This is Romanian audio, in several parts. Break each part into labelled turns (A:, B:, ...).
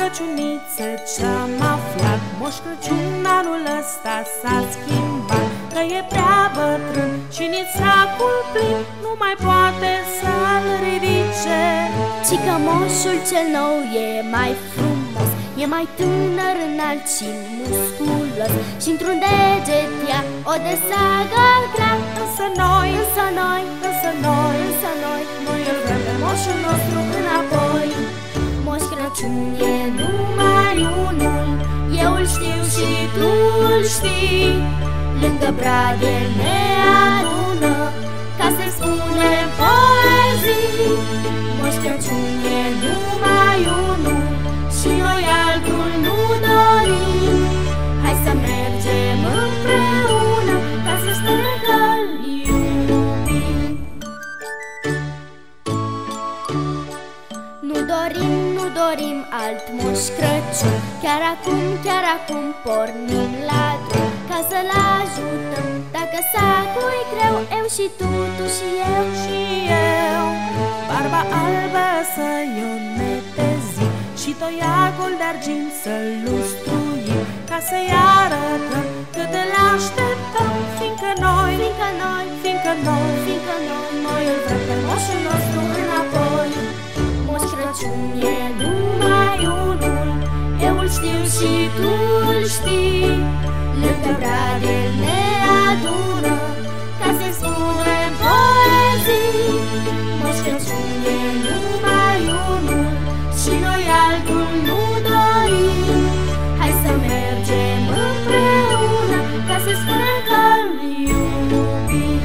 A: Crăciuniță ce-am aflat, Moș Crăciun anul ăsta s-a schimbat, că e prea bătrân și nici sacul plin nu mai poate să-l ridice.
B: Ci că moșul cel nou e mai frumos, e mai tânăr, înalt și musculos, și într-un deget ia o de sagă grea.
A: Însă noi,
B: noi îl vrem pe moșul nostru înapoi. Moș Crăciun e numai unul, eu îl știu și tu îl știi. Lângă brad el ne adună, ca să-i spunem poezii. Moș Crăciun e numai unul și noi altul nu dorim. Hai să mergem împreună, ca să spunem că-l iubim. Nu dorim alt Moș Crăciun, chiar acum pornim la drum, ca să-l ajutăm. Dacă sacul-i greu, eu și tu și eu
A: și eu, barba albă să-i o netezim și toiagul de argint să-l lustruim, ca să-i arătăm cât îl așteptăm, fiindcă noi îl vrem pe moșul nostru înapoi.
B: Moș Crăciun e numai unul, eu îl știu și tu îl știi. Lângă brad el ne adună, ca să-i spunem poezii. Moș Crăciun e numai unul și noi altul nu dorim. Hai să mergem împreună, ca să-i spunem că-l iubim.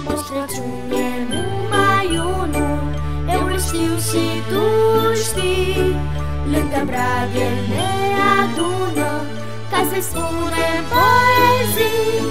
B: Moș Crăciun e numai unul, eu îl știu și tu îl știi. Lângă brad el ne adună, ca să-i spunem poezii.